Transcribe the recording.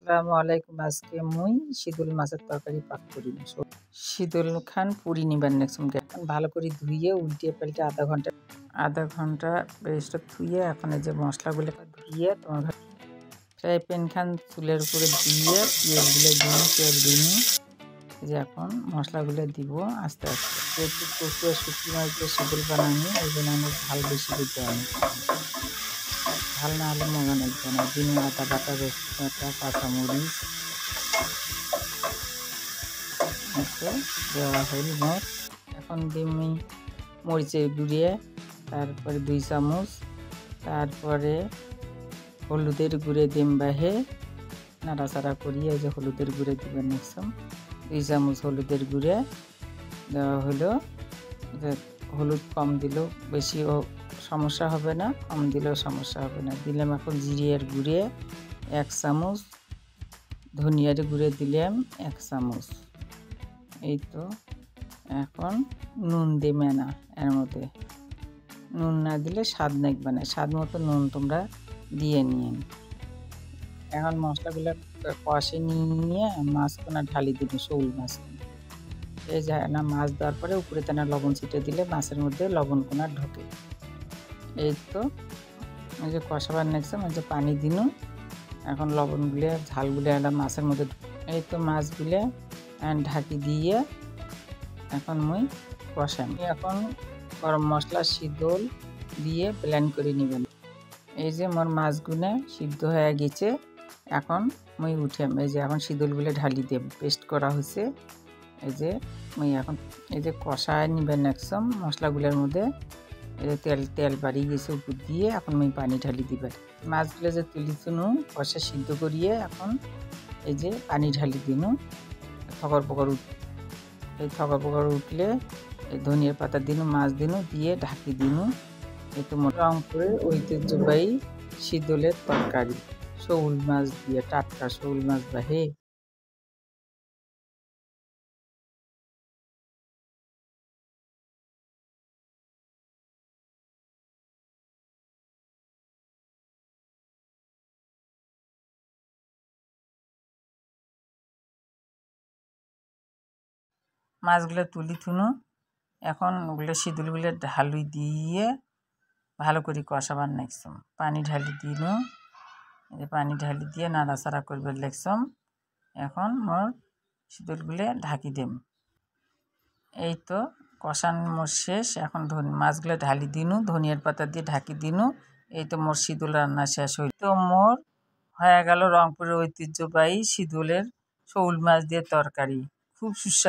আসসালামু আলাইকুম। আজকে মুই শীতল মাছের তরকারি পাক করি। শীতল খান পুরি নিবার নেক্সম ভালো করে ধুইয়ে উল্টিয়ে পাল্টে আধা ঘন্টা পেস্টটা ধুইয়ে এখন এই যে মশলাগুলো ধুইয়ে তোমার ফ্রাই প্যান খান চুলের উপরে দিয়ে পেঁয়াজগুলো দিন তেল দিন যে এখন মশলাগুলো দিব আস্তে আস্তে যেহেতু কচুয়া শুকনো মাছ দিয়ে শীতল বানানি ওই জন্য আমার ঝাল বেশি দিতে হয় ঝাল না হলে মজা লাগবে না। দিনে আদা বাটা রসুন বাটা কাঁচামরিচ দেওয়া হল মোট। এখন দিমি মরিচের গুঁড়িয়ে, তারপরে 2 চামচ, তারপরে হলুদের গুঁড়ে দিম বাহে নাড়াচাড়া করিয়ে যে হলুদের গুঁড়ে দিবেন নিচ্ছম 2 চামচ হলুদের গুঁড়ে দেওয়া হলো। যে হলুদ কম দিলেও বেশি সমস্যা হবে না, কম দিলেও সমস্যা হবে না। দিলাম এখন জিরিয়ার গুঁড়ে 1 চামচ, ধনিয়ার গুঁড়ে দিলাম 1 চামচ। এই তো এখন নুন দেবে না, এর মধ্যে নুন না দিলে স্বাদ লাগবে না, স্বাদ মতো নুন তোমরা দিয়ে নিন। এখন মশলাগুলো কষে নিয়ে মাছকোনা ঢালি দিবি, শোল মাছ এই যায় না। মাছ দেওয়ার পরে উপরে তেনা লবণ ছিটে দিলে মাছের মধ্যে লবণ কোনা ঢোকে। এই তো এই যে কষাবার নেক্সম এই যে পানি দিনু, এখন লবণগুলো ঝালগুলো একটা মাছের মধ্যে। এই তো মাছগুলো ঢাকি দিয়ে এখন মুই কষাম। এখন গরম মশলা শীতল দিয়ে ব্লেন্ড করে নেবেন। এই যে মোর মাছগুলো সিদ্ধ হয়ে গেছে, এখন মুই উঠাম। এই যে এখন শীতলগুলো ঢালি দেব, পেস্ট করা হয়েছে। এই যে মুই এখন এই যে কষায় নিবেন একদম মশলাগুলোর মধ্যে। এই যে তেল বাড়িয়ে গেছে উপর দিয়ে, এখন মুই পানি ঢালি দিবেন। মাছগুলো যে তুলি তুনু কষা সিদ্ধ করিয়ে এখন এই যে পানি ঢালি দিনু। থকর পকর এই থকর পকর উঠলে এই ধনিয়ার পাতা দিনু, মাছ দিনু দিয়ে ঢাকি দিনু। এই তো রংপুরের ঐতিহ্যবাহী শীতলের তরকারি শোল মাছ দিয়ে, টাটকা শোল মাছ বাহে। মাছগুলো তুলি থুনু, এখন ওগুলো শীতলগুলো ঢালুই দিয়ে ভালো করে কষাবার নেক্সম পানি ঢালি দিনু। এই পানি ঢালি দিয়ে নাড়াচাড়া করবার লেগছম। এখন মোর শীতলগুলো ঢাকি দেম। এই তো কষান মোর শেষ। এখন মাছগুলো ঢালি দিনু, ধনিয়ার পাতা দিয়ে ঢাকি দিনু। এই তো মোর শীতল রান্না শেষ হইল। তো মোর হয়ে গেল রংপুরের ঐতিহ্যবাহী শীতলের শোল মাছ দিয়ে তরকারি, খুব সুস্বাদু।